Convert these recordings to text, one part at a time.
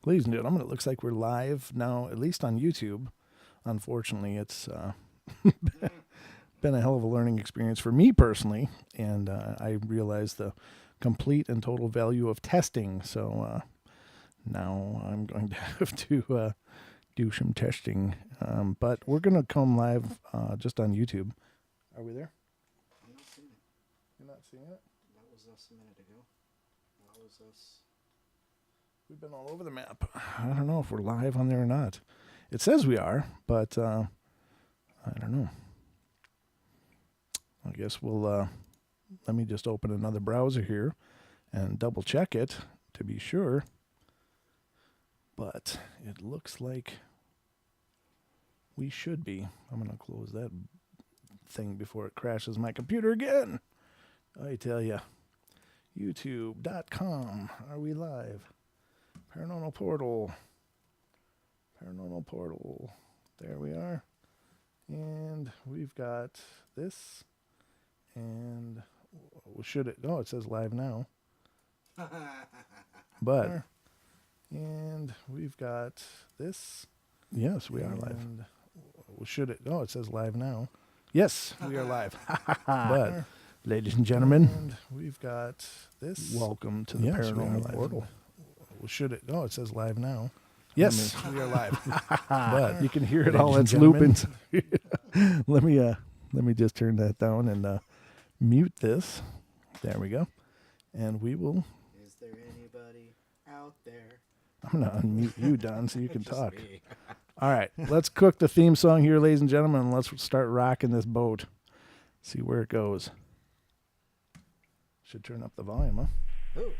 Ladies and gentlemen, it looks like we're live now, at least on YouTube. Unfortunately, it's been a hell of a learning experience for me personally, and I realized the complete and total value of testing. So now I'm going to have to do some testing. But we're going to come live just on YouTube. Are we there? I'm not seeing it. You're not seeing it? That was us a minute ago. That was us. We've been all over the map. I don't know if we're live on there or not. It says we are, but I don't know. I guess we'll, let me just open another browser here and double check it to be sure. But it looks like we should be. I'm going to close that thing before it crashes my computer again. I tell ya. YouTube.com. Are we live? Paranormal Portal. Paranormal Portal. There we are. And we've got this. And should it? Oh, it says live now. But. And we've got this. Yes, we are live. Should it? Oh, it says live now. Yes, we are live. But, ladies and gentlemen, and we've got this. Welcome to the Paranormal Portal. Should it? Oh, it says live now. Yes, we are live. But you can hear it all. It's looping. Let me just turn that down and mute this. There we go. And we will. Is there anybody out there? I'm going to unmute you, Don, so you can talk. All right, let's cook the theme song here, ladies and gentlemen, and let's start rocking this boat. See where it goes. Should turn up the volume, huh? Ooh.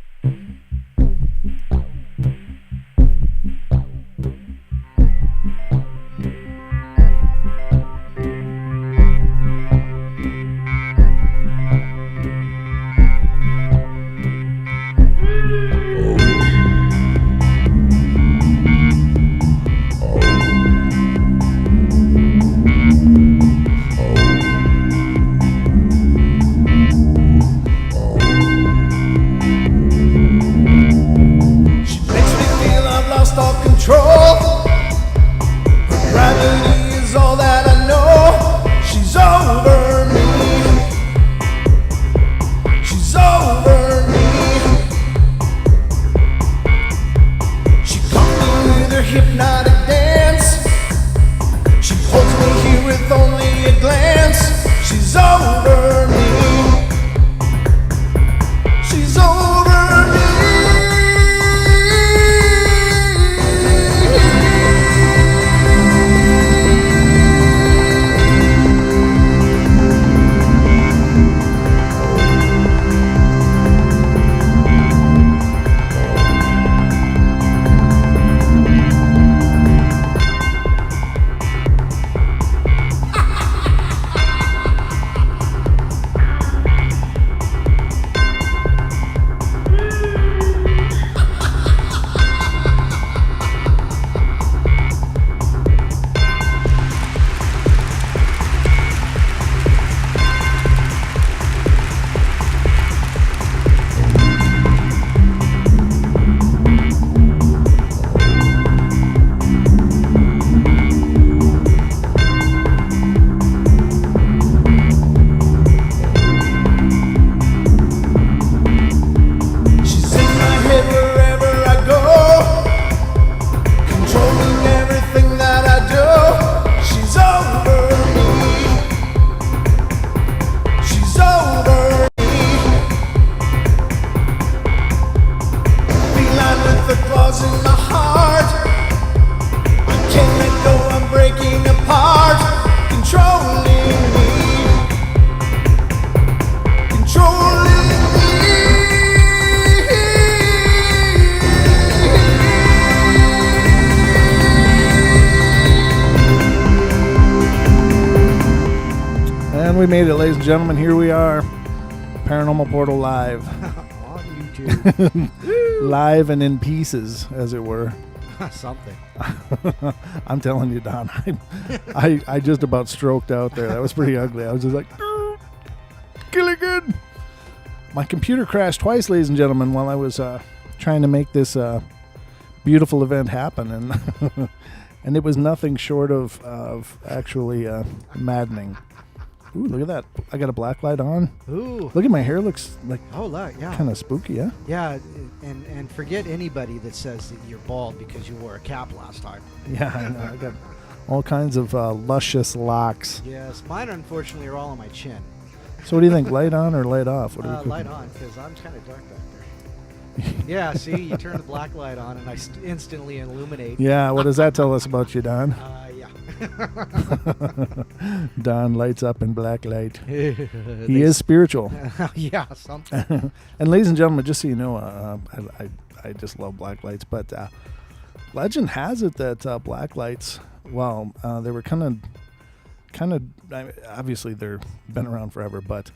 We made it, ladies and gentlemen. Here we are, Paranormal Portal live. On YouTube. Live and in pieces, as it were. Something. I'm telling you, Don, I just about stroked out there. That was pretty ugly. I was just like, killing good. My computer crashed twice, ladies and gentlemen, while I was trying to make this beautiful event happen, and and it was nothing short of actually maddening. Ooh, look at that! I got a black light on. Ooh. Look at my hair; looks like Oh, look, yeah. kind of spooky, yeah. Yeah, and forget anybody that says that you're bald because you wore a cap last time. Yeah, I know. I got all kinds of luscious locks. Yes, mine unfortunately are all on my chin. So what do you think? Light on or light off? What are we cooking? Light on, because I'm kind of dark back there. Yeah, see, you turn the black light on and I instantly illuminate. Yeah, what does that tell us about you, Don? Yeah. Don lights up in black light. He is spiritual. Yeah, something. And ladies and gentlemen, just so you know, I just love black lights, but legend has it that black lights, well, they were kind of, obviously they've been around forever, but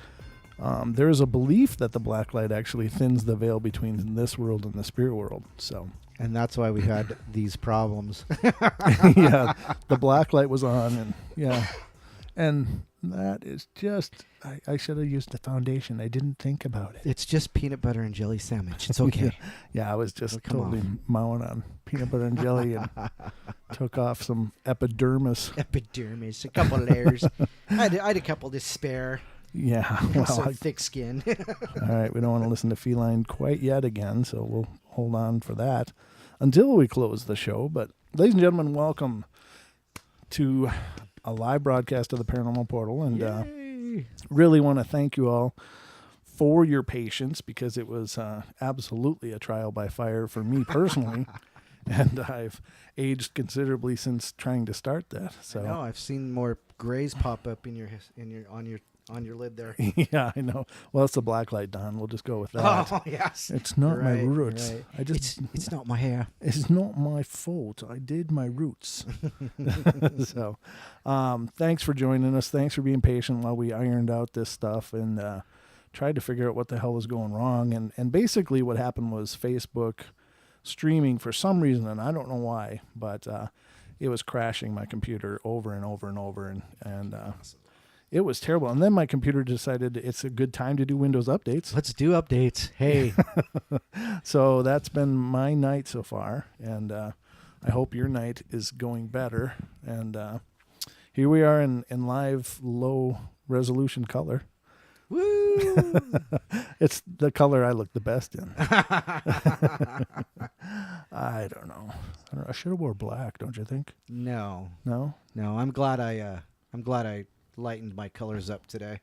there is a belief that the black light actually thins the veil between this world and the spirit world. So, and that's why we had these problems. yeah, the black light was on, and yeah, and that is just, I should have used the foundation. I didn't think about it. It's just peanut butter and jelly sandwich. It's okay. Yeah, I was just come totally mowing on peanut butter and jelly and took off some epidermis. Epidermis, a couple layers. I had a couple to spare. Yeah, Some thick skin. All right, we don't want to listen to Feline quite yet again, so we'll hold on for that until we close the show. But ladies and gentlemen, welcome to a live broadcast of the Paranormal Portal, and really want to thank you all for your patience, because it was absolutely a trial by fire for me personally. And I've aged considerably since trying to start that. So I know, I've seen more grays pop up on your lid there. Yeah, I know. Well, it's the black light, Don. We'll just go with that. Oh, yes. It's not my Right, roots. right. It's not my hair. It's not my fault. I did my roots. So, thanks for joining us. Thanks for being patient while we ironed out this stuff and tried to figure out what the hell was going wrong. And basically what happened was Facebook streaming for some reason, and I don't know why, but it was crashing my computer over and over and over, and it was terrible. And then my computer decided it's a good time to do Windows updates. Let's do updates. Hey. So that's been my night so far, and I hope your night is going better. And here we are in live low resolution color. Woo! It's the color I look the best in. I don't know. I should have wore black, don't you think? No. No? No, I'm glad I lightened my colors up today.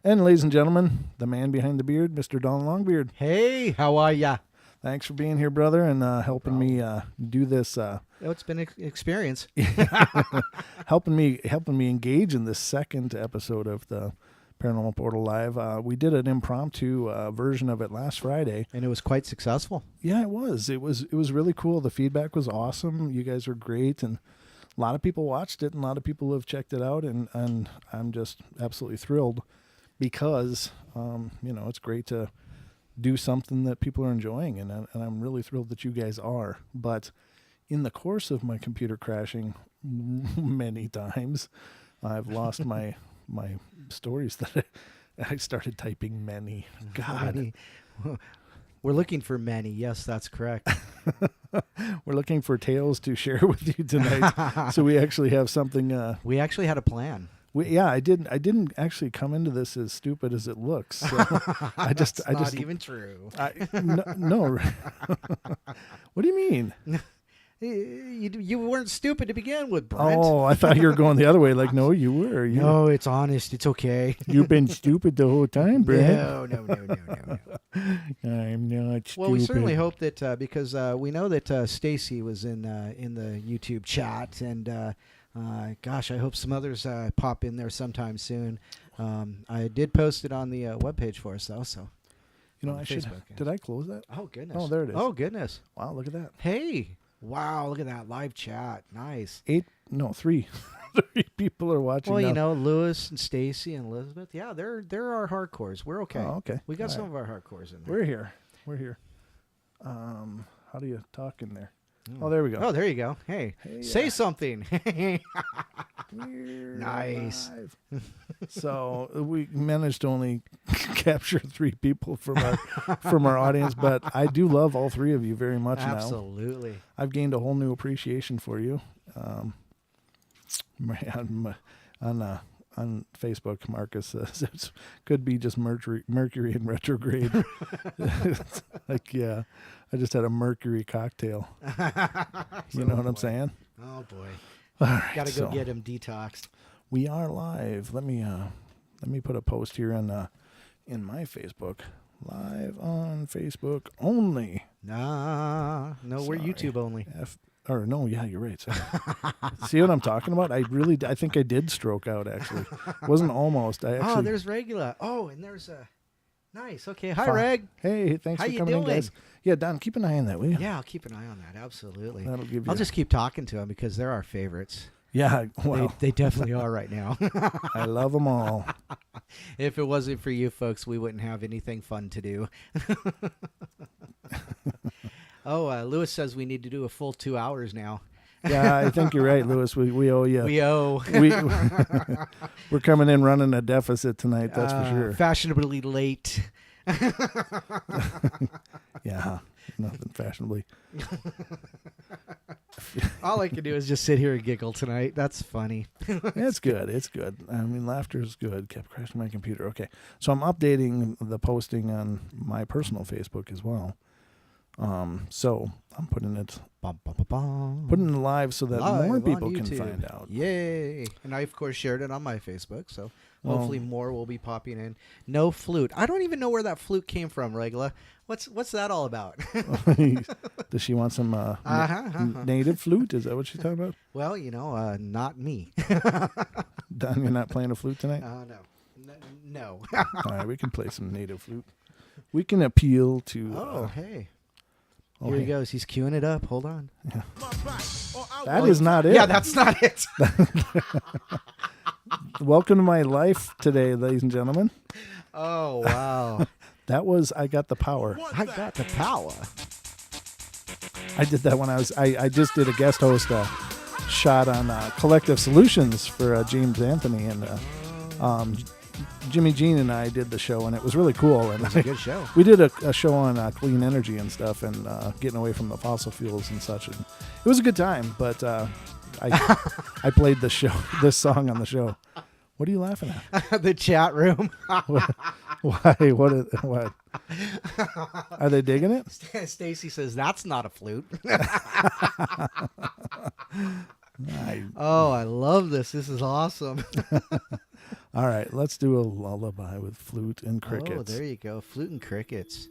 And ladies and gentlemen, the man behind the beard, Mr. Don Longbeard. Hey, how are ya? Thanks for being here, brother, and helping me do this. It's been an experience. helping me engage in this second episode of the Paranormal Portal Live. We did an impromptu version of it last Friday, and it was quite successful. Yeah, it was. It was really cool. The feedback was awesome. You guys were great, and a lot of people watched it, and a lot of people have checked it out, and I'm just absolutely thrilled because it's great to do something that people are enjoying, and I'm really thrilled that you guys are. But in the course of my computer crashing many times, I've lost my stories that I started typing many. God. Many. We're looking for many. Yes, that's correct. We're looking for tales to share with you tonight. So we actually have something. We actually had a plan. I didn't actually come into this as stupid as it looks. So I just even true. No. What do you mean? You weren't stupid to begin with, Brent. Oh, I thought you were going the other way. Like, no, you were. No, it's honest. It's okay. You've been stupid the whole time, Brent. No. I'm not stupid. Well, we certainly hope that because we know that Stacy was in the YouTube chat, and gosh, I hope some others pop in there sometime soon. I did post it on the webpage for us, though. So, I should. Did I close that? Oh goodness. Oh, there it is. Oh goodness. Wow, look at that. Hey. Wow, look at that live chat. Nice. 3 people are watching. Well, now. Lewis and Stacy and Elizabeth. Yeah, they're our hardcores. We're okay. Oh, okay. We got some of our hardcores in there. We're here. How do you talk in there? Oh, there we go. Oh, there you go. Hey, say something. We're Nice. live. So we managed to only capture 3 people from our audience, but I do love all 3 of you very much now. Absolutely. I've gained a whole new appreciation for you. On Facebook, Marcus says it could be just Mercury in retrograde. Like, yeah, I just had a Mercury cocktail. You know what I'm saying? Oh boy. All right, Gotta go get him detoxed. We are live. Let me put a post here in my Facebook. Live on Facebook only. No, we're YouTube only. Yeah, you're right. Sorry. See what I'm talking about? I think I did stroke out, actually. It wasn't almost. There's Regula. Oh, and there's nice. Okay. Hi, Reg. Hey, thanks How for you coming in, doing? guys. Yeah, Don, keep an eye on that, will you? Yeah, I'll keep an eye on that. Absolutely. That'll give you. I'll just keep talking to them because they're our favorites. Yeah, well, They definitely are right now. I love them all. If it wasn't for you folks, we wouldn't have anything fun to do. Lewis says we need to do a full 2 hours now. Yeah, I think you're right, Lewis. We owe you. We owe. We're coming in running a deficit tonight, that's for sure. Fashionably late. Yeah, nothing fashionably. All I can do is just sit here and giggle tonight. That's funny. It's good. It's good. I mean, laughter is good. Kept crashing my computer. Okay, so I'm updating the posting on my personal Facebook as well. So I'm putting it live so that more people can find out. Yay! And I of course shared it on my Facebook, so hopefully more will be popping in. No flute. I don't even know where that flute came from, Regula. What's that all about? Does she want some native flute? Is that what she's talking about? Well, not me. Don, you're not playing a flute tonight? No. All right, we can play some native flute. We can appeal to. Hey. Here he goes. He's queuing it up. Hold on. Yeah. That is not it. Yeah, that's not it. Welcome to my life today, ladies and gentlemen. Oh, wow. That was I Got the Power. I Got the Power. I did that when I just did a guest host shot on Collective Solutions for James Anthony, and Jimmy Jean and I did the show, and it was really cool. And it was a good show. We did a show on clean energy and stuff, and getting away from the fossil fuels and such. And it was a good time, but I played this song on the show. What are you laughing at? The chat room. Why? What? Are they digging it? Stacy says that's not a flute. I love this. This is awesome. All right, let's do a lullaby with flute and crickets. Oh, there you go. Flute and crickets.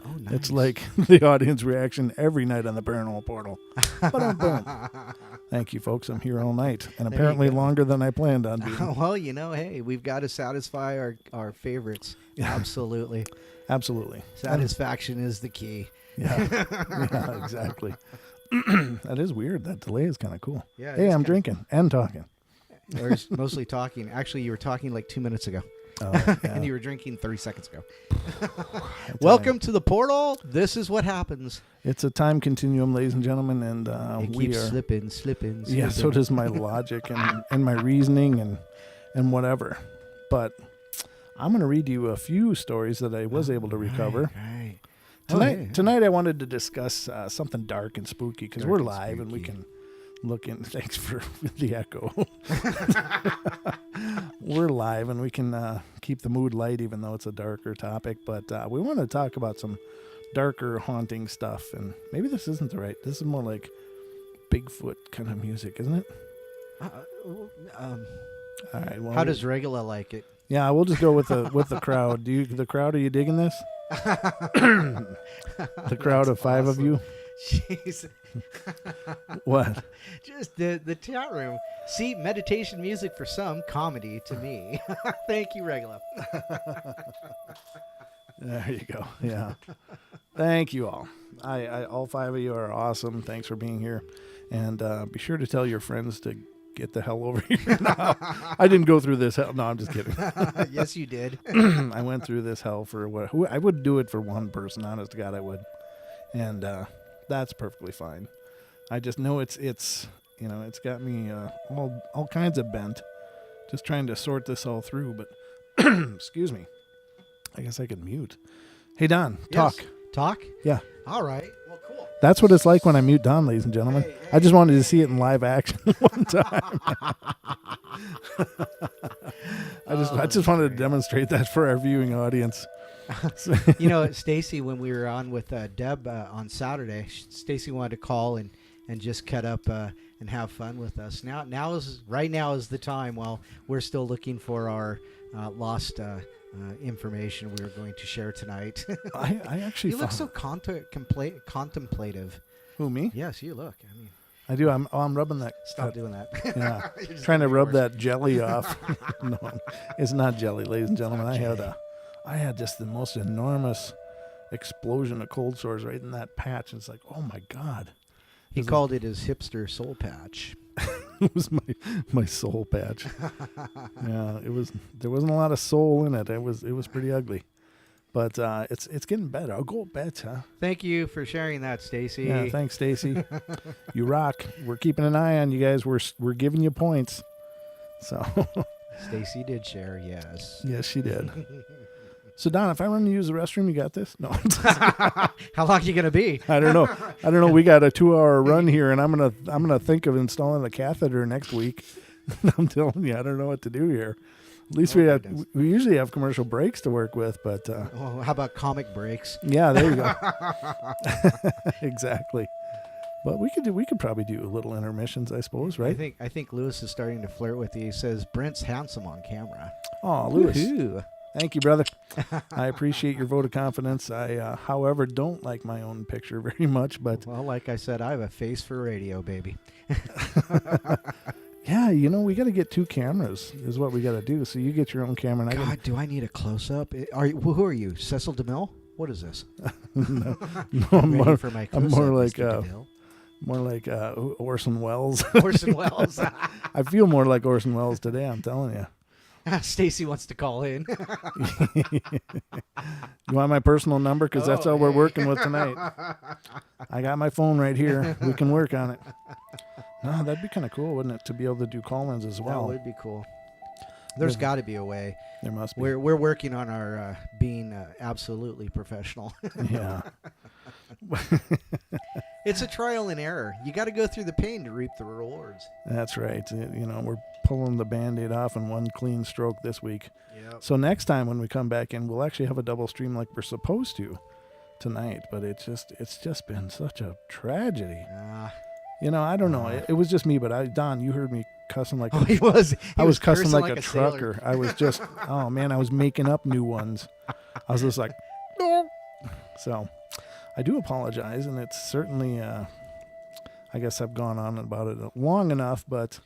Oh, nice. It's like the audience reaction every night on the Paranormal Portal. Boom. Thank you, folks. I'm here all night, and apparently longer than I planned on being. Well, hey, we've got to satisfy our favorites. Absolutely. Absolutely. Satisfaction is the key. Yeah, exactly. That is weird. That delay is kind of cool. Yeah. Hey, I'm drinking and talking. Or mostly talking. Actually, you were talking like 2 minutes ago. Oh, yeah. And you were drinking 30 seconds ago. Welcome to the portal. This is what happens. It's a time continuum, ladies and gentlemen, and it keeps slipping. Yeah, so does my logic and my reasoning and whatever. But I'm going to read you a few stories that I was able to recover. Right. Tonight I wanted to discuss something dark and spooky because we're live and we can look in. Thanks for the echo. We're live and we can keep the mood light even though it's a darker topic. But we want to talk about some darker, haunting stuff. And maybe this isn't the right. This is more like Bigfoot kind of music, isn't it? All right. Well, how does Regula like it? Yeah, we'll just go with the crowd. The crowd? Are you digging this? The crowd of 5 of you. Jeez. What? Just the chat room. See, meditation music for some, comedy to me. Thank you, Regula. There you go. Yeah. Thank you all. I all 5 of you are awesome. Thanks for being here. And be sure to tell your friends to get the hell over here. No, I didn't go through this hell. No, I'm just kidding. Yes, you did. I went through this hell for I would do it for one person. Honest to God, I would. And that's perfectly fine. I just know it's You know, it's got me all kinds of bent. Just trying to sort this all through, but excuse me. I guess I could mute. Hey, Don, talk. Yes. Talk? Yeah. All right. Well, cool. That's what it's like when I mute Don, ladies and gentlemen. Hey. I just wanted to see it in live action one time. I just wanted to demonstrate that for our viewing audience. You know, Stacy, when we were on with Deb on Saturday, Stacy wanted to call and just cut up and have fun with us. Right now is the time while we're still looking for our lost information we were going to share tonight. I actually you look so contemplative. Who, me? Yes, you look. I mean, I do. I'm rubbing that. stop doing that. Yeah, trying to rub that jelly off. No, it's not jelly, ladies and gentlemen. I had just the most enormous explosion of cold sores right in that patch. It's like, oh my God. He called it his hipster soul patch. It was my soul patch. Yeah, it was. There wasn't a lot of soul in it. It was pretty ugly, but it's getting better. I'll go better. Thank you for sharing that, Stacy. Yeah, thanks, Stacy. You rock. We're keeping an eye on you guys. We're giving you points. So Stacy did share, yes. Yes, she did. So Don, if I run to use the restroom, you got this? No. How long are you gonna be? I don't know. We got a 2-hour run here, and I'm gonna think of installing a catheter next week. I'm telling you, I don't know what to do here. At least we usually have commercial breaks to work with, but how about comic breaks? Yeah, there you go. Exactly. But we could probably do little intermissions, I suppose, right? I think Lewis is starting to flirt with you. He says Brent's handsome on camera. Oh, Lewis. Woo-hoo. Thank you, brother. I appreciate your vote of confidence. I, however, don't like my own picture very much, but... Well, like I said, I have a face for radio, baby. Yeah, we got to get 2 cameras is what we got to do. So you get your own camera. And God, do I need a close-up? Who are you, Cecil DeMille? What is this? No, I'm more like Mr. Orson Welles. Orson Welles. I feel more like Orson Welles today, I'm telling you. Stacy wants to call in. You want my personal number? Because that's all we're working with tonight. I got my phone right here. We can work on it. No, that'd be kind of cool, wouldn't it, to be able to do call-ins as well? That would be cool. There's got to be a way. There must be. We're working on our being absolutely professional. Yeah. It's a trial and error. You got to go through the pain to reap the rewards. That's right. We're pulling the Band-Aid off in one clean stroke this week. Yep. So next time when we come back in, we'll actually have a double stream like we're supposed to tonight. But it's just been such a tragedy. I don't know. It was just me, but Don, you heard me cussing like he was cussing like a trucker. Sailor. I was just, oh man, I was making up new ones. I was just like, no. So I do apologize, and it's certainly, I guess I've gone on about it long enough, but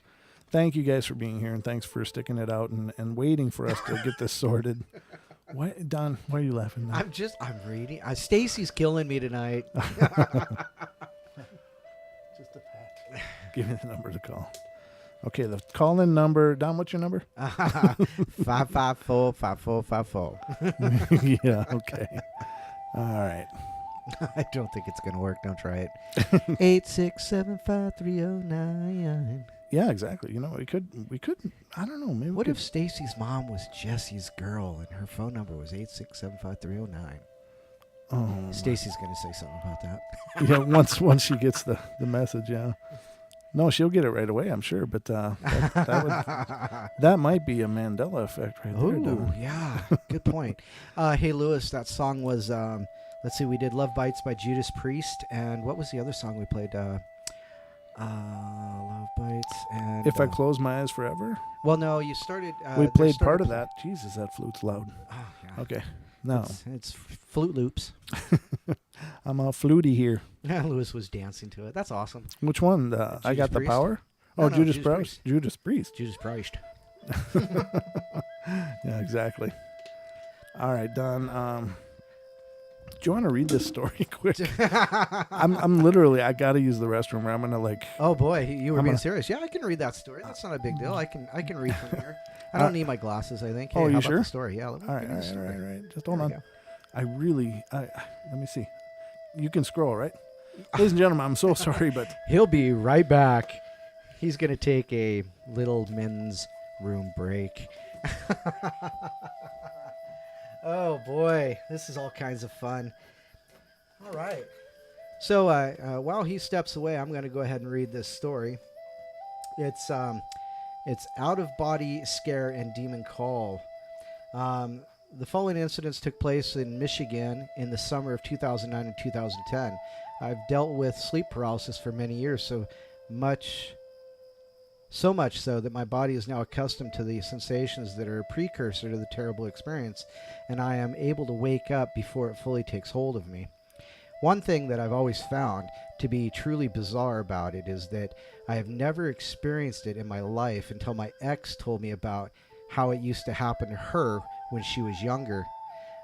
thank you guys for being here, and thanks for sticking it out and waiting for us to get this sorted. Why, Don, why are you laughing now? I'm reading. Stacy's killing me tonight. Just a pat. Give me the number to call. Okay, the call-in number. Don, what's your number? 554-5454. Yeah, okay. All right. I don't think it's going to work. Don't try it. 8675309. Yeah, exactly. We could, I don't know. Maybe what if Stacy's mom was Jesse's girl and her phone number was 8675309? Oh, Stacy's going to say something about that. Yeah, once she gets the message, yeah. No, she'll get it right away, I'm sure. But that might be a Mandela effect right there. Oh, yeah. Good point. Hey, Lewis, that song was, let's see, we did Love Bites by Judas Priest. And what was the other song we played? Love Bites and... If I Close My Eyes Forever? Well, no, you started... we played part of that. Jesus, that flute's loud. Oh, yeah. Okay. No. It's Flute Loops. I'm all fluty here. Lewis was dancing to it. That's awesome. Which one? I Got the Priest? Power? No, Judas Priest. Judas Priest. Judas Priest. Yeah, exactly. All right, Don. Do you want to read this story quick? I'm literally, I got to use the restroom or I'm going to like... Oh, boy. You were being serious. Yeah, I can read that story. That's not a big deal. I can read from here. I don't need my glasses, I think. Hey, you how sure? About the story? Yeah. All right. Just hold on. Let me see. You can scroll, right? Ladies and gentlemen, I'm so sorry, but... He'll be right back. He's going to take a little men's room break. Oh boy, this is all kinds of fun. All right. So while he steps away, I'm going to go ahead and read this story. It's Out of Body Scare and Demon Call. The following incidents took place in Michigan in the summer of 2009 and 2010. I've dealt with sleep paralysis for many years, so much so that my body is now accustomed to the sensations that are a precursor to the terrible experience, and I am able to wake up before it fully takes hold of me. One thing that I've always found to be truly bizarre about it is that I have never experienced it in my life until my ex told me about how it used to happen to her when she was younger.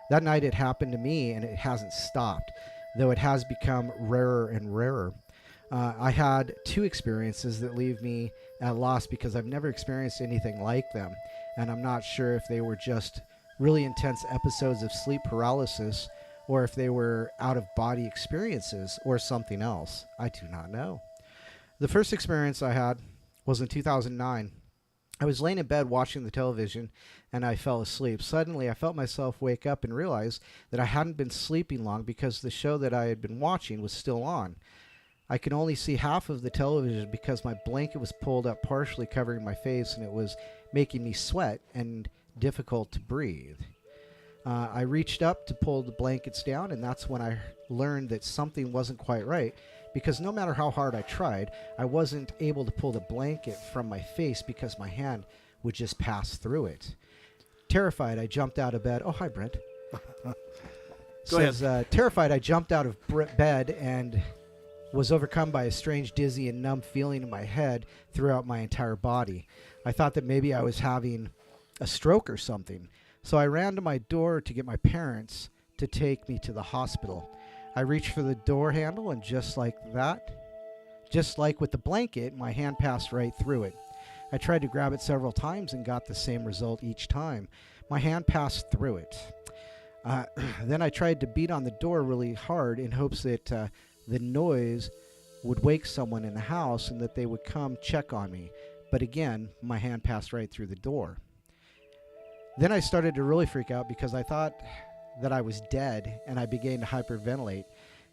That night it happened to me, and it hasn't stopped, though it has become rarer and rarer. I had 2 experiences that leave me at loss because I've never experienced anything like them, and I'm not sure if they were just really intense episodes of sleep paralysis or if they were out-of-body experiences or something else. I do not know. The first experience I had was in 2009. I was laying in bed watching the television, and I fell asleep. Suddenly, I felt myself wake up and realize that I hadn't been sleeping long because the show that I had been watching was still on. I could only see half of the television because my blanket was pulled up, partially covering my face, and it was making me sweat and difficult to breathe. I reached up to pull the blankets down, and that's when I learned that something wasn't quite right, because no matter how hard I tried, I wasn't able to pull the blanket from my face because my hand would just pass through it. Terrified, I jumped out of bed. Oh, hi, Brent. Go ahead. Terrified, I jumped out of bed and was overcome by a strange dizzy and numb feeling in my head throughout my entire body. I thought that maybe I was having a stroke or something. So I ran to my door to get my parents to take me to the hospital. I reached for the door handle, and just like with the blanket, my hand passed right through it. I tried to grab it several times and got the same result each time. My hand passed through it. Then I tried to beat on the door really hard in hopes that the noise would wake someone in the house and that they would come check on me. But again, my hand passed right through the door. Then I started to really freak out because I thought that I was dead, and I began to hyperventilate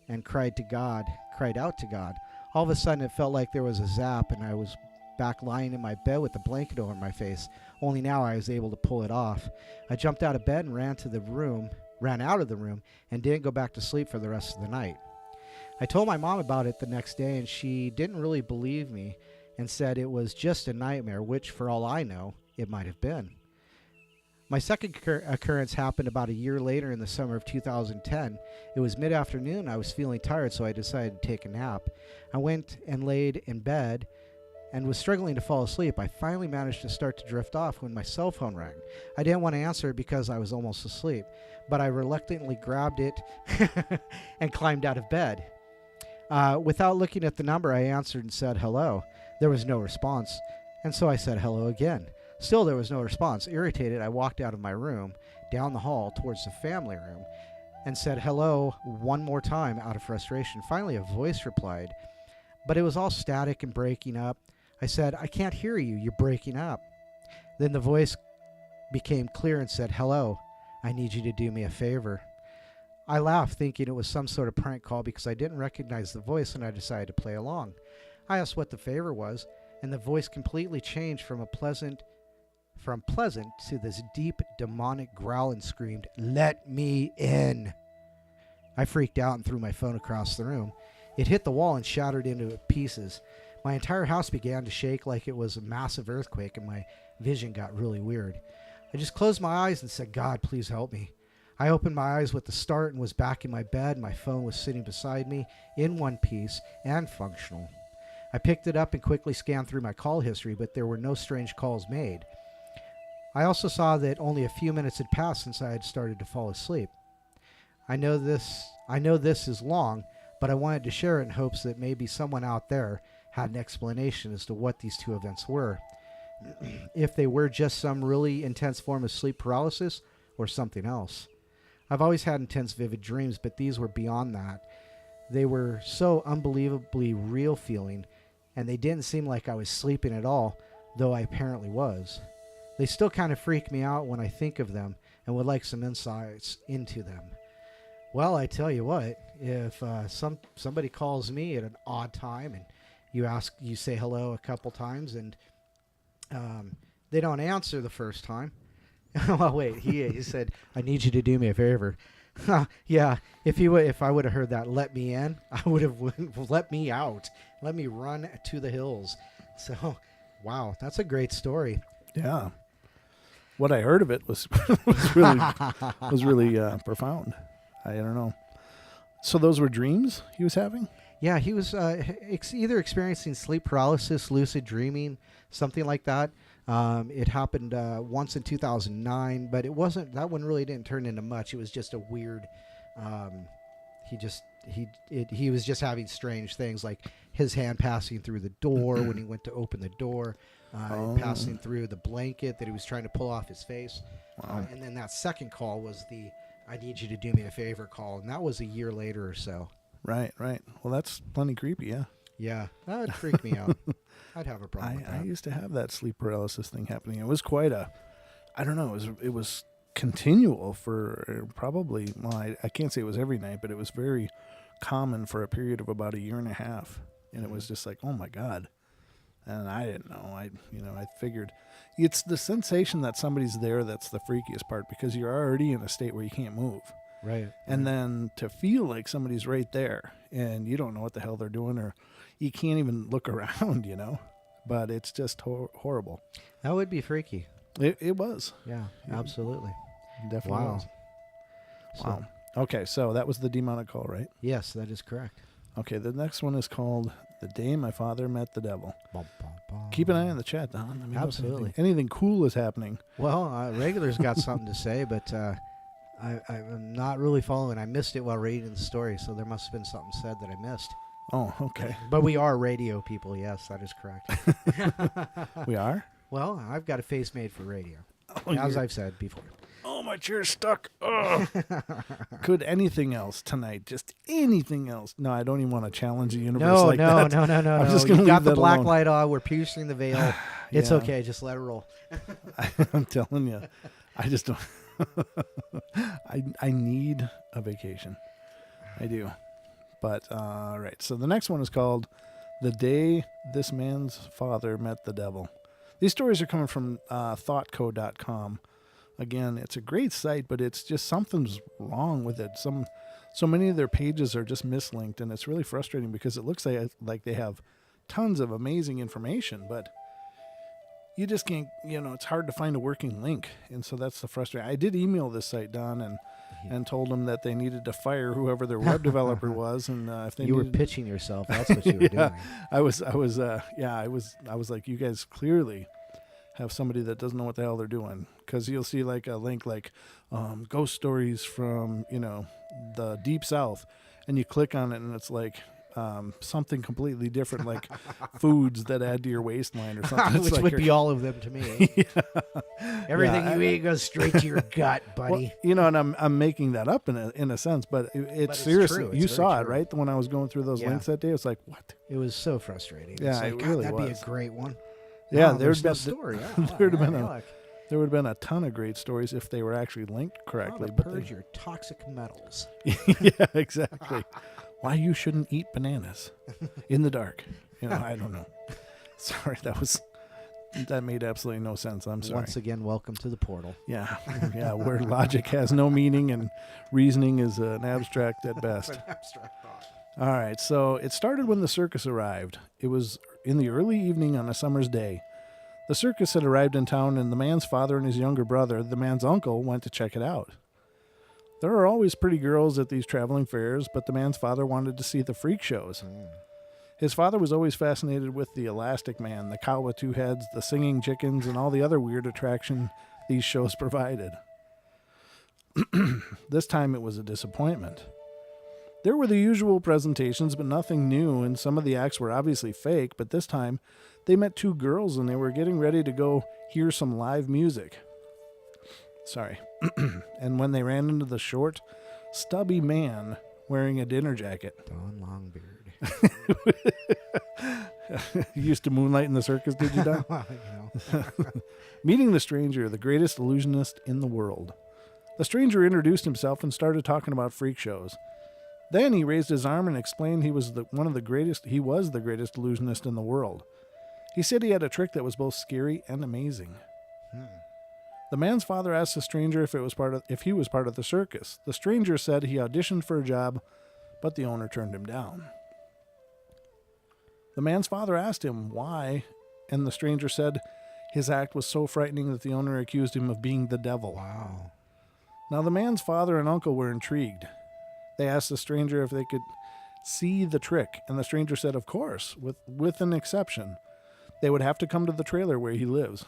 and cried out to God. All of a sudden it felt like there was a zap, and I was back lying in my bed with the blanket over my face. Only now I was able to pull it off. I jumped out of bed and ran out of the room, and didn't go back to sleep for the rest of the night. I told my mom about it the next day, and she didn't really believe me and said it was just a nightmare, which for all I know, it might have been. My second occurrence happened about a year later in the summer of 2010. It was mid-afternoon. I was feeling tired, so I decided to take a nap. I went and laid in bed and was struggling to fall asleep. I finally managed to start to drift off when my cell phone rang. I didn't want to answer it because I was almost asleep, but I reluctantly grabbed it and climbed out of bed. Without looking at the number, I answered and said hello. There was no response, and so I said hello again. Still, there was no response. Irritated, I walked out of my room, down the hall towards the family room, and said hello one more time out of frustration. Finally, a voice replied, but it was all static and breaking up. I said, I can't hear you. You're breaking up. Then the voice became clear and said, hello, I need you to do me a favor. I laughed, thinking it was some sort of prank call because I didn't recognize the voice, and I decided to play along. I asked what the favor was, and the voice completely changed from pleasant to this deep demonic growl and screamed, let me in. I freaked out and threw my phone across the room. It hit the wall and shattered into pieces. My entire house began to shake like it was a massive earthquake, and my vision got really weird. I just closed my eyes and said, God, please help me. I opened my eyes with a start and was back in my bed. My phone was sitting beside me in one piece and functional. I picked it up and quickly scanned through my call history, but there were no strange calls made. I also saw that only a few minutes had passed since I had started to fall asleep. I know this is long, but I wanted to share it in hopes that maybe someone out there had an explanation as to what these two events were. If they were just some really intense form of sleep paralysis or something else. I've always had intense vivid dreams, but these were beyond that. They were so unbelievably real feeling and they didn't seem like I was sleeping at all, though I apparently was. They still kind of freak me out when I think of them and would like some insights into them. Well, I tell you what, if somebody calls me at an odd time and you say hello a couple times and they don't answer the first time. Well, wait, he said, I need you to do me a favor. Yeah, if I would have heard that, let me in, I would have let me out. Let me run to the hills. So, wow, that's a great story. Yeah. What I heard of it was really profound. I don't know. So those were dreams he was having? Yeah, he was either experiencing sleep paralysis, lucid dreaming, something like that. It happened once in 2009, but that one really didn't turn into much. It was just a weird, he was just having strange things, like his hand passing through the door when he went to open the door, passing through the blanket that he was trying to pull off his face. Wow. And then that second call was the, I need you to do me a favor call. And that was a year later or so. Right. Well, that's plenty creepy, yeah. Yeah, that would freak me out. I'd have a problem with that. I used to have that sleep paralysis thing happening. It was quite I don't know, it was continual for probably, well, I can't say it was every night, but it was very common for a period of about a year and a half. And it was just like, oh my God. And I didn't know. I figured it's the sensation that somebody's there that's the freakiest part, because you're already in a state where you can't move. Right. And then to feel like somebody's right there and you don't know what the hell they're doing, or you can't even look around, but it's just horrible. That would be freaky. It was. Yeah, absolutely. Definitely Wow. was. Wow. Okay, so that was the demonic call, right? Yes, that is correct. Okay, the next one is called The Day My Father Met the Devil. Bum, bum, bum. Keep an eye on the chat, Don. Let me know if Absolutely. anything cool is happening. Well, Regular's got something to say, but I'm not really following. I missed it while reading the story, so there must have been something said that I missed. Oh, okay. But we are radio people, yes, that is correct. We are? Well, I've got a face made for radio, Oh, as I've said before. Oh, my chair's stuck. Oh. Could anything else tonight? Just anything else? No, I don't even want to challenge the universe like that. No. I'm just gonna You got leave the that black alone. light on. We're piercing the veil. It's Yeah. okay. Just let it roll. I'm telling you. I just don't. I need a vacation. I do. But, all right. So the next one is called The Day This Man's Father Met the Devil. These stories are coming from thoughtco.com. Again, it's a great site, but it's just something's wrong with it. So many of their pages are just mislinked, and it's really frustrating because it looks like they have tons of amazing information, but you just can't, it's hard to find a working link. And so that's the frustrating. I did email this site, Don, and told them that they needed to fire whoever their web developer was. And if they were pitching yourself. That's what you were doing. I was like, you guys clearly have somebody that doesn't know what the hell they're doing, because you'll see like a link like ghost stories from the deep south, and you click on it and it's like something completely different, like foods that add to your waistline or something. Which like would be all of them to me. Everything you eat goes straight to your gut, buddy. Well, and I'm making that up in a sense, but it's seriously true. you It's saw very it, true. right? When I was going through those links that day, it was like, what? It was so frustrating. Yeah, It's like, it God, really that'd was. be a great one. Yeah, No, there's no story. there would have been a ton of great stories if they were actually linked correctly. To But purge your toxic metals. yeah, exactly. Why you shouldn't eat bananas in the dark? I don't know. Sorry, that made absolutely no sense. I'm sorry. Once again, welcome to the portal. Yeah, where logic has no meaning and reasoning is an abstract at best. An abstract thought. All right, so it started when the circus arrived. It was in the early evening on a summer's day. The circus had arrived in town, and the man's father and his younger brother, the man's uncle, went to check it out. There are always pretty girls at these traveling fairs, but the man's father wanted to see the freak shows. His father was always fascinated with the Elastic Man, the cow with two heads, the singing chickens, and all the other weird attraction these shows provided. This time it was a disappointment. There were the usual presentations, but nothing new, and some of the acts were obviously fake, but this time they met two girls and they were getting ready to go hear some live music. Sorry. And when they ran into the short, stubby man wearing a dinner jacket. Don Longbeard. You used to moonlight in the circus, did you, Don? Well, Meeting the stranger, the greatest illusionist in the world. The stranger introduced himself and started talking about freak shows. Then he raised his arm and explained he was the greatest illusionist in the world. He said he had a trick that was both scary and amazing. The man's father asked the stranger if he was part of the circus. The stranger said he auditioned for a job, but the owner turned him down. The man's father asked him why, and the stranger said his act was so frightening that the owner accused him of being the devil. wow. Now the man's father and uncle were intrigued. They asked the stranger if they could see the trick, and the stranger said, of course, with an exception. They would have to come to the trailer where he lives.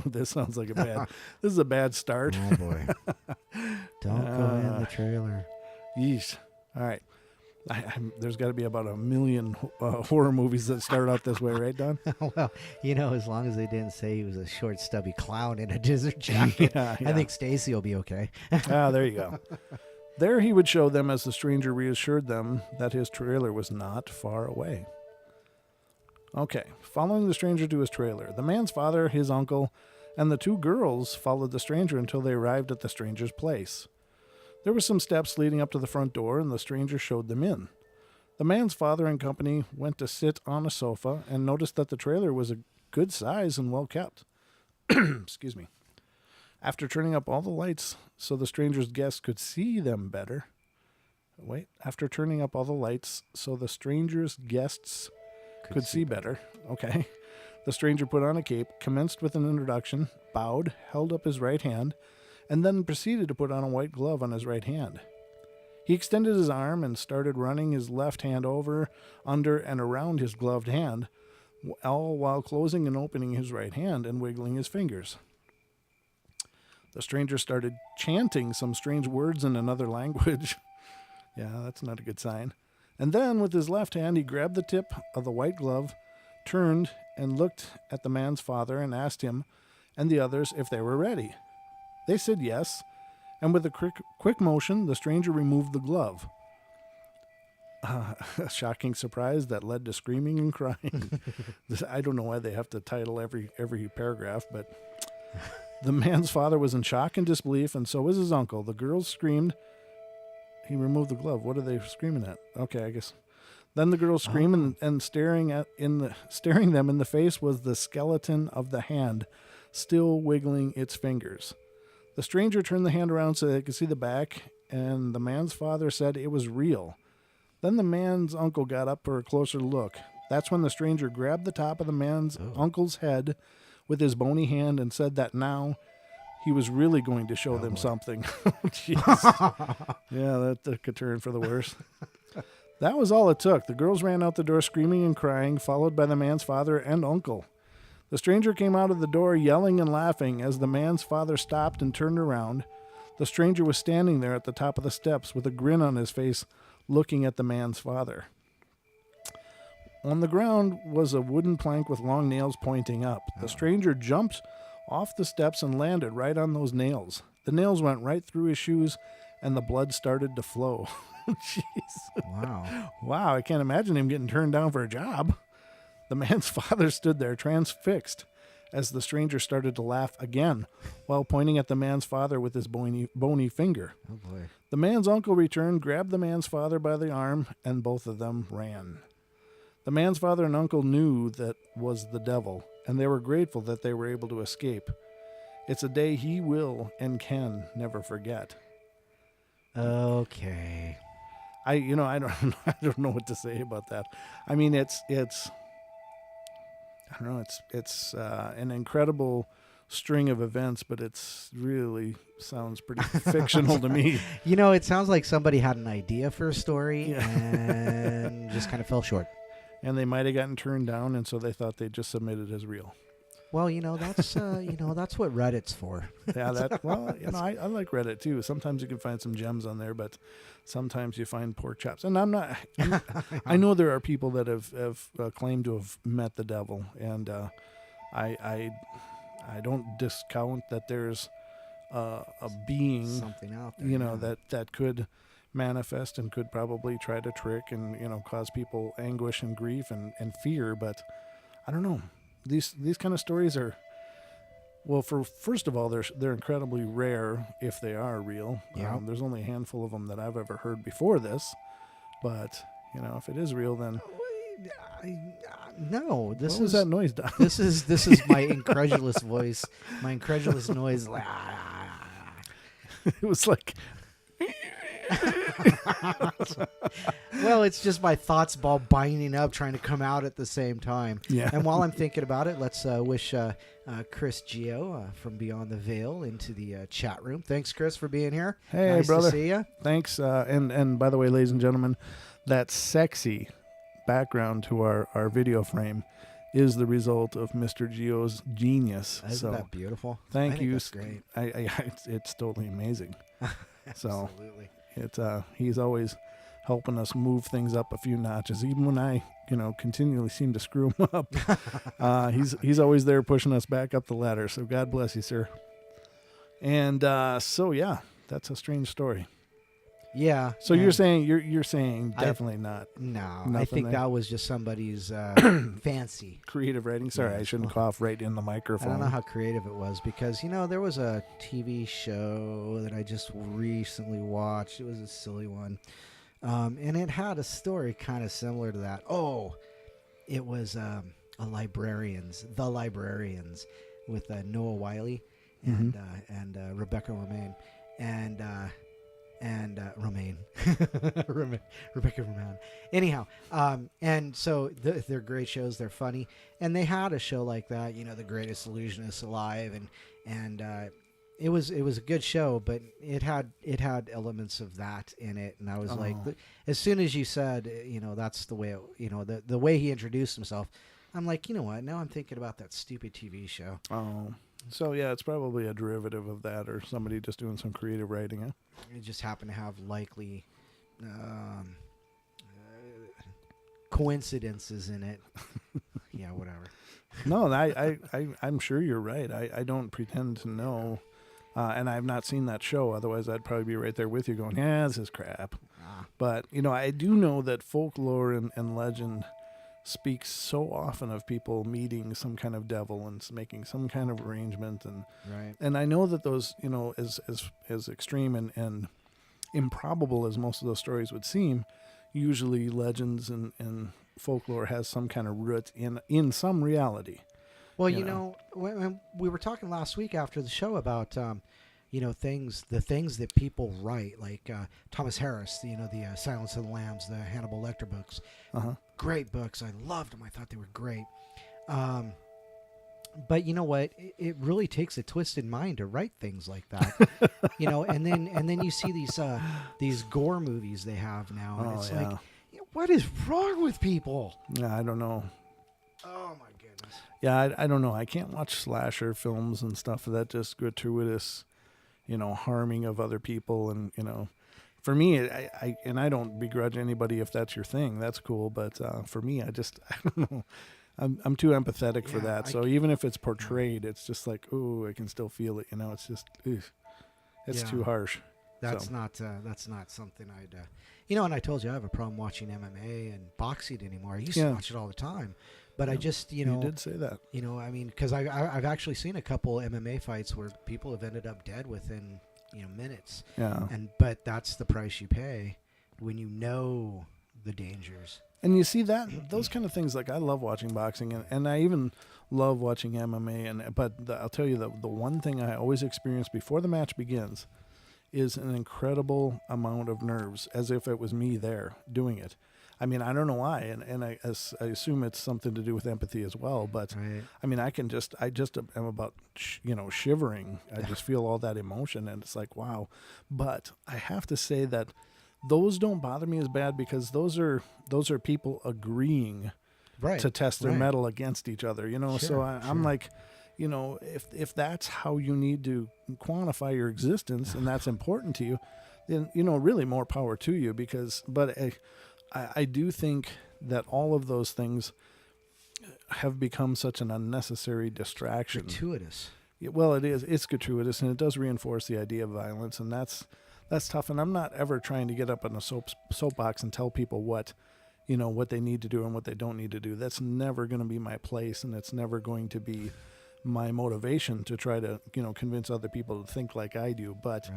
This sounds like this is a bad start. Oh, boy. Don't go in the trailer. Yeesh. All right. There's got to be about 1 million horror movies that start out this way, right, Don? Well, as long as they didn't say he was a short, stubby clown in a desert jacket, Yeah. I think Stacy will be okay. There you go. There he would show them as the stranger reassured them that his trailer was not far away. Okay, following the stranger to his trailer, the man's father, his uncle, and the 2 girls followed the stranger until they arrived at the stranger's place. There were some steps leading up to the front door, and the stranger showed them in. The man's father and company went to sit on a sofa and noticed that the trailer was a good size and well kept. Excuse me. After turning up all the lights so the stranger's guests could see them better. After turning up all the lights so the stranger's guests could see better. Okay. The stranger put on a cape, commenced with an introduction, bowed, held up his right hand, and then proceeded to put on a white glove on his right hand. He extended his arm and started running his left hand over, under, and around his gloved hand, all while closing and opening his right hand and wiggling his fingers. The stranger started chanting some strange words in another language. Yeah, that's not a good sign. And then, with his left hand, he grabbed the tip of the white glove, turned, and looked at the man's father and asked him and the others if they were ready. They said yes, and with a quick motion, the stranger removed the glove. A shocking surprise that led to screaming and crying. I don't know why they have to title every paragraph, but the man's father was in shock and disbelief, and so was his uncle. The girls screamed. He removed the glove. What are they screaming at? Okay, I guess. Then the girls screamed, and staring them in the face was the skeleton of the hand, still wiggling its fingers. The stranger turned the hand around so they could see the back, and the man's father said it was real. Then the man's uncle got up for a closer look. That's when the stranger grabbed the top of the man's uncle's head with his bony hand and said that now he was really going to show them something. Jeez. Yeah, that could turn for the worse. That was all it took. The girls ran out the door screaming and crying, followed by the man's father and uncle. The stranger came out of the door yelling and laughing as the man's father stopped and turned around. The stranger was standing there at the top of the steps with a grin on his face, looking at the man's father. On the ground was a wooden plank with long nails pointing up. The stranger jumped off the steps and landed right on those nails. The nails went right through his shoes, and the blood started to flow. Jeez. Wow. Wow, I can't imagine him getting turned down for a job. The man's father stood there transfixed as the stranger started to laugh again while pointing at the man's father with his bony finger. Oh, boy. The man's uncle returned, grabbed the man's father by the arm, and both of them ran. The man's father and uncle knew that was the devil, and they were grateful that they were able to escape. It's a day he will and can never forget. Okay. I don't know what to say about that. I mean, it's I don't know. It's an incredible string of events, but it's really sounds pretty fictional to me. It sounds like somebody had an idea for a story and just kind of fell short. And they might have gotten turned down, and so they thought they'd just submit it as real. Well, that's that's what Reddit's for. Yeah, I like Reddit too. Sometimes you can find some gems on there, but sometimes you find pork chops. And I know there are people that have claimed to have met the devil, and I don't discount that there's a being, something out there, that could manifest and could probably try to trick and cause people anguish and grief and fear, but I don't know. These kind of stories are, well, first of all, they're incredibly rare if they are real. Yeah. There's only a handful of them that I've ever heard before this, but if it is real, then No, this what was is that noise, Don? this is my incredulous voice, my incredulous noise. It was like, Well, it's just my thoughts all binding up, trying to come out at the same time. yeah. And while I'm thinking about it, let's wish Chris Gio from Beyond the Veil into the chat room. Thanks, Chris, for being here. Hey, nice brother. to see you. Thanks. And by the way, ladies and gentlemen, that sexy background to our video frame is the result of Mr. Gio's genius. Isn't that beautiful? Thank I think you. That's great. It's totally amazing. So Absolutely. he's always helping us move things up a few notches, even when I continually seem to screw him up. He's always there pushing us back up the ladder. So God bless you, sir. And so yeah, that's a strange story. Yeah. So you're saying definitely not No, I nothing think there? that was just somebody's fancy. creative writing. Sorry, Yeah. I shouldn't cough right in the microphone. I don't know how creative it was because, there was a TV show that I just recently watched. It was a silly one. And it had a story kind of similar to that. Oh, it was The Librarians with Noah Wiley and Rebecca Romaine. And Romaine, Rebecca Romaine. Anyhow, and so they're great shows. They're funny, and they had a show like that. The Greatest Illusionist Alive, and it was a good show, but it had elements of that in it, and I was like, as soon as you said, that's the way, the way he introduced himself, I'm like, you know what? Now I'm thinking about that stupid TV show. Oh. So yeah, it's probably a derivative of that, or somebody just doing some creative writing. Huh? It just happened to have likely coincidences in it. Yeah, whatever. No, I'm sure you're right. I don't pretend to know, and I've not seen that show. Otherwise, I'd probably be right there with you, going, "Yeah, this is crap." But I do know that folklore and legend speaks so often of people meeting some kind of devil and making some kind of arrangement, and Right. and I know that those, as extreme and improbable as most of those stories would seem, usually legends and folklore has some kind of root in some reality. Well, when we were talking last week after the show about the things that people write, like Thomas Harris, the Silence of the Lambs, the Hannibal Lecter books. Great books. I loved them. I thought they were great. But you know what? It really takes a twisted mind to write things like that. And then you see these gore movies they have now, and it's like, what is wrong with people? Yeah, I don't know. Oh my goodness. Yeah, I don't know. I can't watch slasher films and stuff. That just gratuitous, harming of other people, and for me, I don't begrudge anybody if that's your thing. That's cool, but for me, I don't know. I'm too empathetic for that. So even if it's portrayed, it's just like, ooh, I can still feel it. It's just, it's too harsh. That's not something I'd. And I told you I have a problem watching MMA and boxing anymore. I used to watch it all the time, but I just, You did say that. Because I've actually seen a couple MMA fights where people have ended up dead within minutes. Yeah. But that's the price you pay when you know the dangers. And you see those kind of things, like I love watching boxing, and I even love watching MMA. But I'll tell you, the one thing I always experience before the match begins is an incredible amount of nerves, as if it was me there doing it. I mean, I don't know why, and I assume it's something to do with empathy as well. But Right. I mean, I just am about shivering. I just feel all that emotion, and it's like, wow. But I have to say that those don't bother me as bad, because those are people agreeing to test their mettle against each other. Sure, So I'm like, if that's how you need to quantify your existence, and that's important to you, then really more power to you. But I do think that all of those things have become such an unnecessary distraction. Gratuitous. Well, it is. It's gratuitous, and it does reinforce the idea of violence, and that's tough. And I'm not ever trying to get up on a soapbox and tell people what what they need to do and what they don't need to do. That's never going to be my place, and it's never going to be my motivation to try to, convince other people to think like I do. But,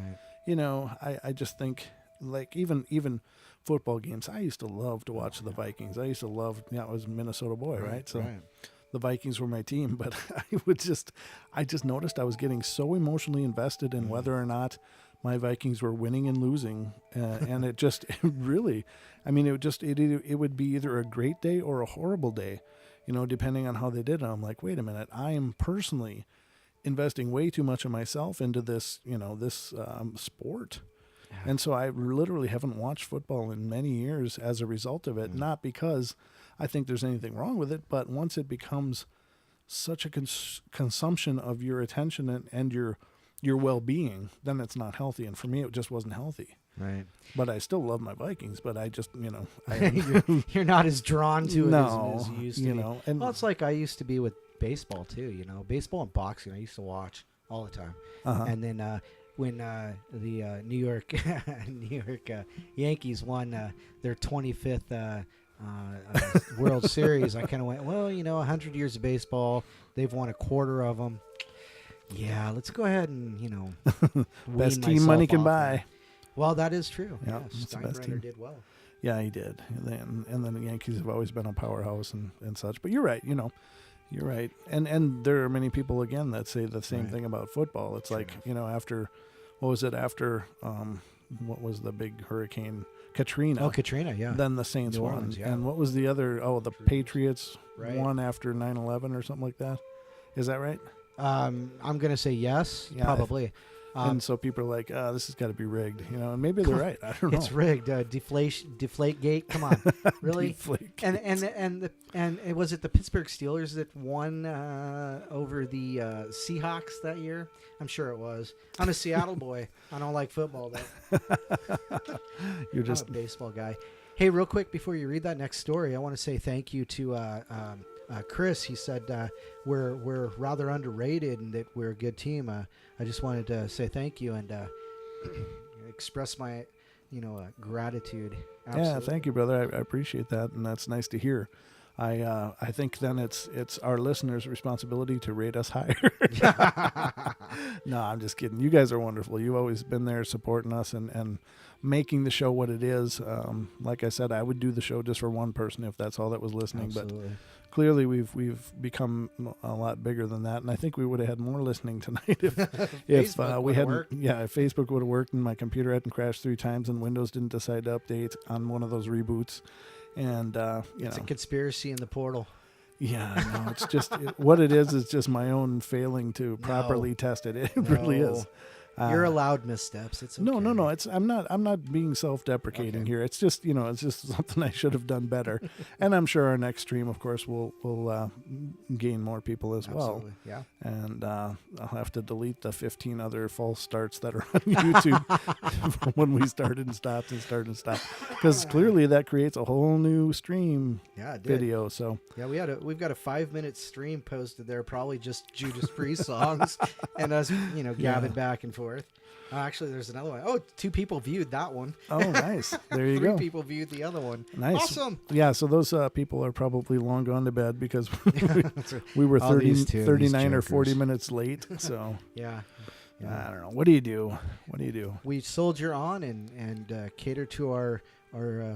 I just think, like, even football games, I used to love to watch the Vikings. I used to love, I was a Minnesota boy, right? So the Vikings were my team, but I just noticed I was getting so emotionally invested in whether or not my Vikings were winning and losing. And it would be either a great day or a horrible day, depending on how they did. And I'm like, wait a minute, I am personally investing way too much of myself into this, sport. Yeah. And so I literally haven't watched football in many years as a result of it, not because I think there's anything wrong with it, but once it becomes such a consumption of your attention and your well-being, then it's not healthy. And for me, it just wasn't healthy. Right. But I still love my Vikings, but I just, you're not as drawn to it as you used to be. And well, it's like I used to be with baseball too, baseball and boxing I used to watch all the time. And then when the New York Yankees won their 25th World Series, I kind of went, well, 100 years of baseball, they've won a quarter of them. Yeah, let's go ahead and, best team money can buy. That. Well, that is true. Yeah, yes, Steinbrenner did well. Yeah, he did. And then the Yankees have always been a powerhouse and such. But you're right, you're right. And there are many people, again, that say the same thing about football. It's like, after, what was the big hurricane? Katrina. Oh, Katrina, yeah. Then the Saints New won. Orleans, yeah. And what was the other? Oh, the Patriots won after 9/11 or something like that. Is that right? I'm going to say yes, probably. And so people are like, this has got to be rigged, and maybe they're right. I don't know. It's rigged. Deflategate. Come on, really? And was it the Pittsburgh Steelers that won over the Seahawks that year? I'm sure it was. I'm a Seattle boy. I don't like football though. You're just I'm a baseball guy. Hey, real quick before you read that next story, I want to say thank you to Chris. He said we're rather underrated and that we're a good team. I just wanted to say thank you and express my gratitude. Absolutely. Yeah, thank you, brother. I appreciate that, and that's nice to hear. I think then it's our listeners' responsibility to rate us higher. No, I'm just kidding. You guys are wonderful. You've always been there supporting us and making the show what it is. Like I said, I would do the show just for one person if that's all that was listening. Absolutely. But clearly we've become a lot bigger than that, and I think we would have had more listening tonight if we hadn't. Worked. Yeah, if Facebook would have worked and my computer hadn't crashed 3 times and Windows didn't decide to update on one of those reboots. And it's a conspiracy in the portal. Yeah, no, it's just what it is just my own failing to properly test it. It really is. You're allowed missteps. It's okay. No. I'm not being self-deprecating here. It's just it's just something I should have done better. And I'm sure our next stream, of course, will gain more people as well. Yeah. And I'll have to delete the 15 other false starts that are on YouTube when we started and stopped because clearly that creates a whole new stream video. So yeah, we've got a 5-minute stream posted there, probably just Judas Priest songs and us gabbing back and forth. Actually, there's another one. Oh, 2 people viewed that one. Oh, nice. There you 3 go. 3 people viewed the other one. Nice. Awesome. Yeah, so those people are probably long gone to bed because we were 39 or 40 minutes late. So yeah. I don't know. What do you do? We soldier on and cater to our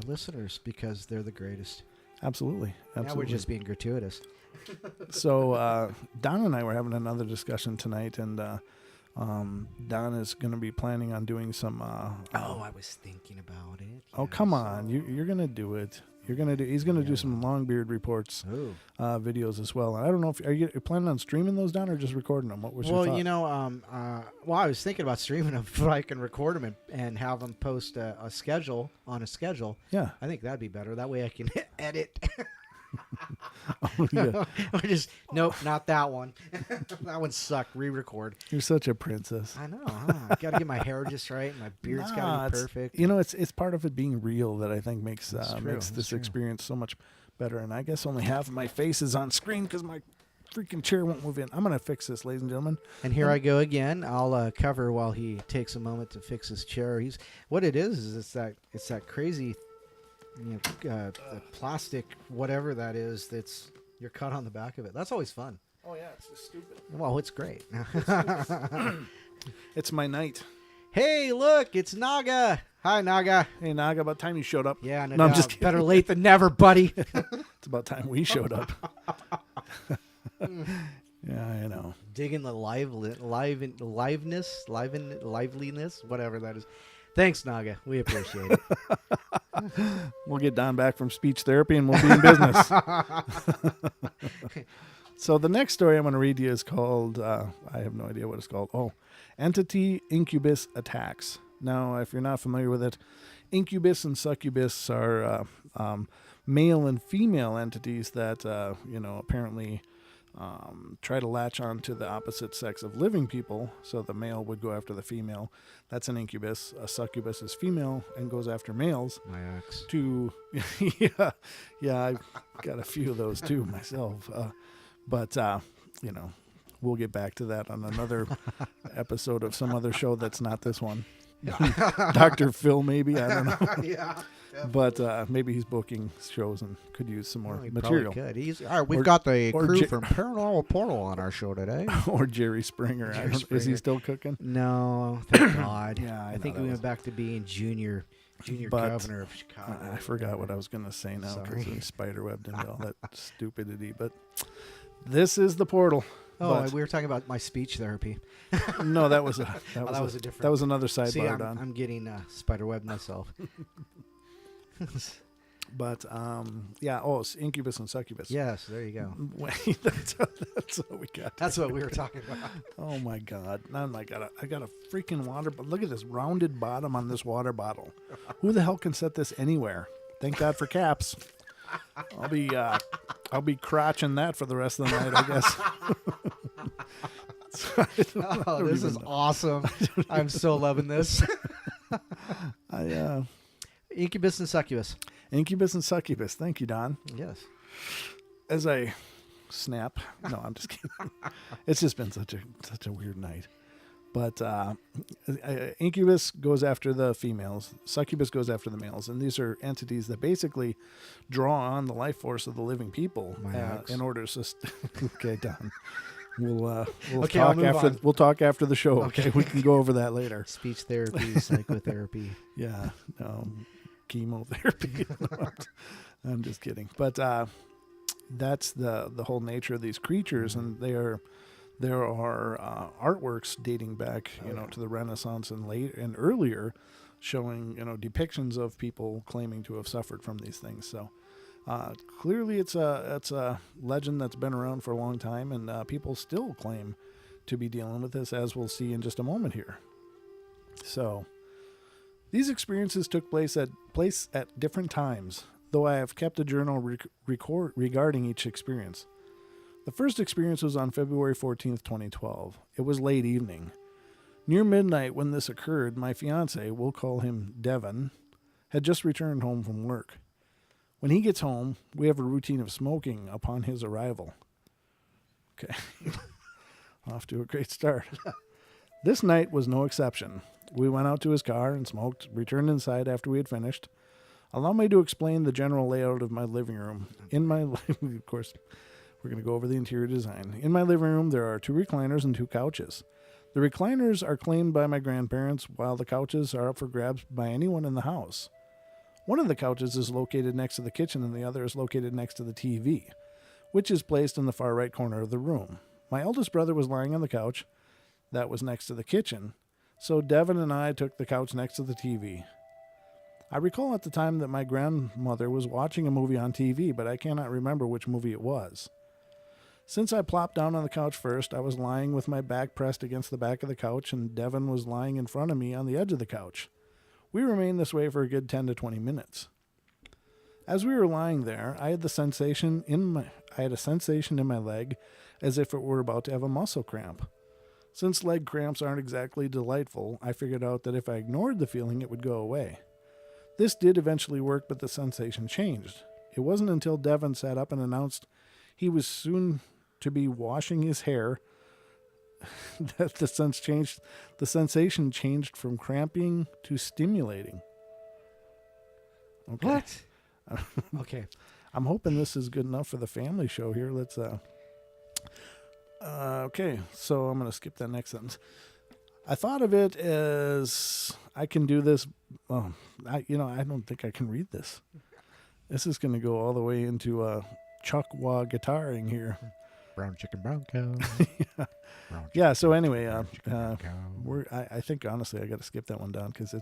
listeners because they're the greatest. Absolutely. Now we're just being gratuitous. So Don and I were having another discussion tonight, and Don is going to be planning on doing some. I was thinking about it. Oh, come on! You're going to do it. He's going to do some Longbeard reports videos as well. And I don't know are you planning on streaming those, Don, or just recording them? What was your thought? I was thinking about streaming them if I can record them and have them post a schedule. Yeah, I think that'd be better. That way I can edit. Oh, yeah. Or just nope, not that one. That one sucked. Re-record. You're such a princess. I know. I got to get my hair just right, and my beard's got to be perfect. It's part of it being real that I think makes this experience so much better. And I guess only half of my face is on screen because my freaking chair won't move in. I'm gonna fix this, ladies and gentlemen. And here I go again. I'll cover while he takes a moment to fix his chair. What it is it's that crazy the plastic, whatever that is, that's you're cut on the back of it. That's always fun. Oh yeah, it's just stupid. Well, it's great. It's my night. Hey, look, it's Naga. Hi, Naga. Hey Naga, about time you showed up. Yeah, no I'm doubt. just kidding. Better late than never, buddy. It's about time we showed up. Yeah, I know. Digging the liveliness, whatever that is. Thanks, Naga. We appreciate it. We'll get Don back from speech therapy and we'll be in business. So the next story I'm going to read to you is called, I have no idea what it's called. Oh, Entity Incubus Attacks. Now, if you're not familiar with it, incubus and succubus are male and female entities that, apparently try to latch on to the opposite sex of living people. So the male would go after the female. That's an incubus. A succubus is female and goes after males. My ex. Yeah, I've got a few of those too myself. But we'll get back to that on another episode of some other show that's not this one. Dr. Phil, maybe. I don't know. Yeah. But maybe he's booking shows and could use some more He material. probably could. All right, we've got the crew J- from Paranormal Portal on our show today. Or Jerry Springer. Is he Springer. still cooking? No, thank God. Yeah, I think know we that went back to being junior But governor of Chicago. I forgot what I was going to say now because Sorry. we spiderwebbed into all that stupidity. But this is the portal. Oh, But we were talking about my speech therapy. no, that was a different. that was another See, sidebar, Don. I'm getting spiderweb myself. But yeah. Oh, it's incubus and succubus. Yes, there you go. Wait, that's what we got. That's what we were talking about. Oh my God! Now I got a freaking water. But look at this rounded bottom on this water bottle. Who the hell can set this anywhere? Thank God for caps. I'll be crotching that for the rest of the night, I guess. Oh, this is awesome. I'm so loving this. Incubus and succubus. Incubus and succubus. Thank you, Don. Yes. As I snap. No, I'm just kidding. It's just been such a weird night. But incubus goes after the females. Succubus goes after the males. And these are entities that basically draw on the life force of the living people in order to okay, Don. We'll talk after the show. Okay, we can go over that later. Speech therapy, psychotherapy. Yeah, chemotherapy. I'm just kidding. But that's the whole nature of these creatures, and there are artworks dating back, to the Renaissance and late and earlier, showing depictions of people claiming to have suffered from these things. So. Clearly, it's a legend that's been around for a long time, and people still claim to be dealing with this, as we'll see in just a moment here. So, these experiences took place at different times, though I have kept a journal regarding each experience. The first experience was on February 14th, 2012. It was late evening. Near midnight when this occurred, my fiance, we'll call him Devin, had just returned home from work. When he gets home, we have a routine of smoking upon his arrival. Okay. Off to a great start. This night was no exception. We went out to his car and smoked, returned inside after we had finished. Allow me to explain the general layout of my living room. Of course, we're going to go over the interior design. In my living room, there are 2 recliners and 2 couches. The recliners are claimed by my grandparents, while the couches are up for grabs by anyone in the house. One of the couches is located next to the kitchen and the other is located next to the TV, which is placed in the far right corner of the room. My eldest brother was lying on the couch that was next to the kitchen, so Devin and I took the couch next to the TV. I recall at the time that my grandmother was watching a movie on TV, but I cannot remember which movie it was. Since I plopped down on the couch first, I was lying with my back pressed against the back of the couch, and Devin was lying in front of me on the edge of the couch. We remained this way for a good 10 to 20 minutes. As we were lying there, I had a sensation in my leg as if it were about to have a muscle cramp. Since leg cramps aren't exactly delightful, I figured out that if I ignored the feeling, it would go away. This did eventually work, but the sensation changed. It wasn't until Devin sat up and announced he was soon to be washing his hair that the sensation changed from cramping to stimulating. Okay. What? Okay. I'm hoping this is good enough for the family show here. Let's okay, so I'm going to skip that next sentence. I thought of it as I can do this. I don't think I can read this. This is going to go all the way into Chuckwa guitaring here. Brown chicken, brown cow. Yeah. So anyway, brown cow. I think honestly I got to skip that one down because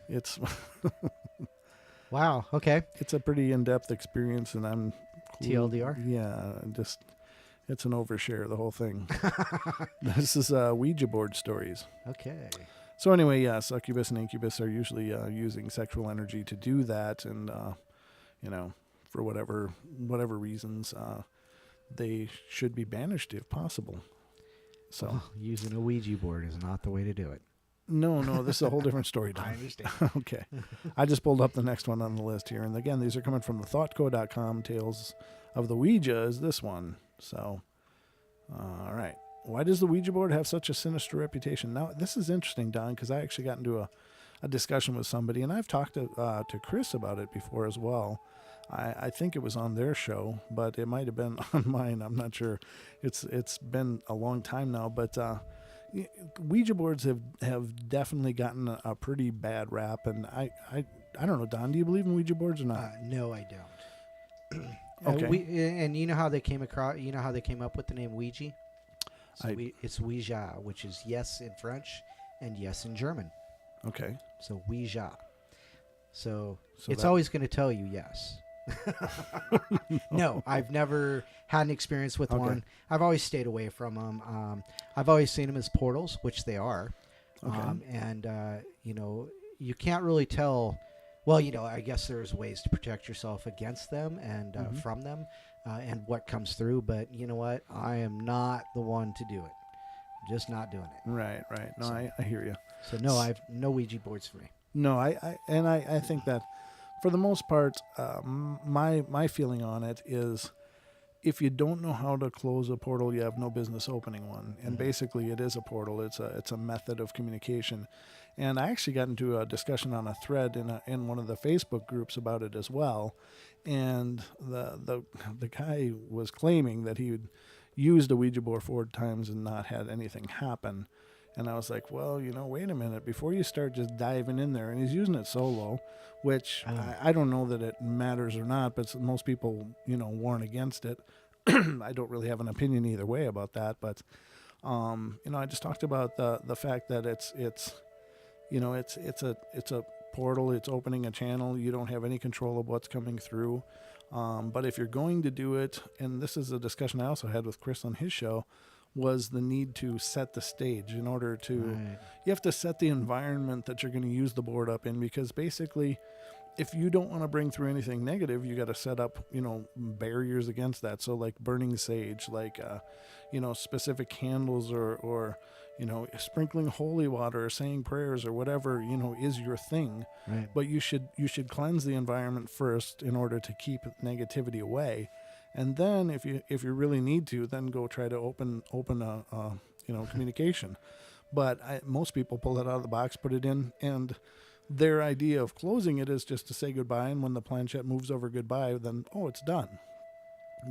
it's Wow. Okay. it's a pretty in-depth experience, and I'm TLDR? Yeah, it's an overshare, the whole thing. This is Ouija board stories. Okay. So anyway, yeah, succubus and incubus are usually using sexual energy to do that, and for whatever reasons, they should be banished if possible. So Well, using a Ouija board is not the way to do it. no, this is a whole different story, Don. I understand. Okay. I just pulled up the next one on the list here. And again, these are coming from the thoughtco.com. Tales of the Ouija is this one. So, all right. Why does the Ouija board have such a sinister reputation? Now, this is interesting, Don, because I actually got into a discussion with somebody, and I've talked to Chris about it before as well. I think it was on their show, but it might have been on mine. I'm not sure. It's been a long time now, but Ouija boards have definitely gotten a pretty bad rap, and I don't know, Don, do you believe in Ouija boards or not? No, I don't. Okay. And you know how they came up with the name Ouija? So it's Ouija, which is yes in French and yes in German. Okay. So Ouija. So it's that- always going to tell you yes. No, I've never had an experience with Okay. one. I've always stayed away from them. I've always seen them as portals, which they are. Okay. And you can't really tell. Well, I guess there's ways to protect yourself against them and from them and what comes through. But you know what? I am not the one to do it. I'm just not doing it. Right. No, So- I hear you. So no, I've no Ouija boards for me. No, I think that for the most part, my feeling on it is if you don't know how to close a portal, you have no business opening one. And basically, it is a portal. It's a method of communication. And I actually got into a discussion on a thread in one of the Facebook groups about it as well. And the guy was claiming that he had used a Ouija board 4 times and not had anything happen. And I was like, well, wait a minute. Before you start just diving in there, and he's using it solo, which I don't know that it matters or not, but most people, warn against it. I don't really have an opinion either way about that. But, I just talked about the fact that it's a portal. It's opening a channel. You don't have any control of what's coming through. But if you're going to do it, and this is a discussion I also had with Chris on his show, was the need to set the stage in order to you have to set the environment that you're going to use the board up in, because basically if you don't want to bring through anything negative, you got to set up barriers against that. So like burning sage, like specific candles, or sprinkling holy water or saying prayers or whatever is your thing. Right. But you should cleanse the environment first in order to keep negativity away. And then if you really need to, then go try to open a communication. But most people pull it out of the box, put it in, and their idea of closing it is just to say goodbye. And when the planchette moves over goodbye, then it's done.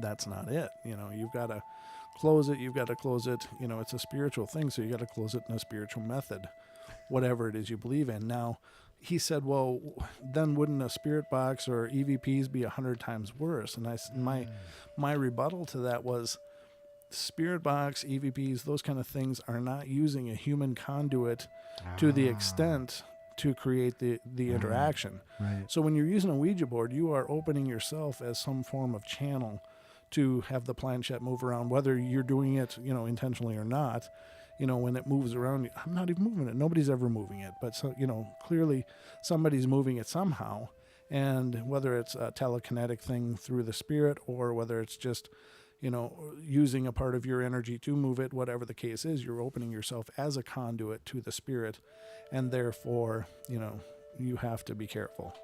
That's not it. You've got to close it. You've got to close it. It's a spiritual thing, so you got to close it in a spiritual method, whatever it is you believe in. Now, he said, well, then wouldn't a spirit box or EVPs be 100 times worse? And my rebuttal to that was spirit box, EVPs, those kind of things are not using a human conduit to the extent to create the interaction. Right. So when you're using a Ouija board, you are opening yourself as some form of channel to have the planchette move around, whether you're doing it, intentionally or not. When it moves around, I'm not even moving it. Nobody's ever moving it. But, so, clearly somebody's moving it somehow. And whether it's a telekinetic thing through the spirit, or whether it's just, using a part of your energy to move it, whatever the case is, you're opening yourself as a conduit to the spirit. And therefore, you have to be careful.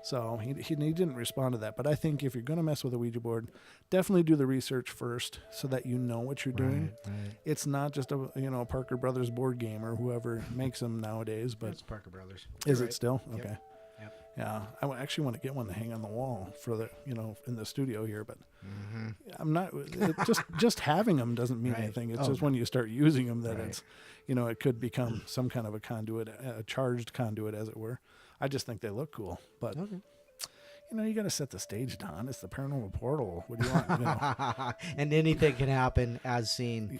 So he didn't respond to that. But I think if you're going to mess with a Ouija board, definitely do the research first so that you know what you're doing. Right. It's not just a Parker Brothers board game or whoever makes them nowadays. But It's Parker Brothers. is You're it right. still? Yep. Okay. Yep. Yeah, actually want to get one to hang on the wall for the, in the studio here, but Mm-hmm. I'm not. Just having them doesn't mean Right. anything. It's Oh, just when you start using them that Right. it's, it could become some kind of a conduit, a charged conduit, as it were. I just think they look cool, but Okay. you got to set the stage, Don. It's the Paranormal Portal. What do you want? And anything can happen as seen.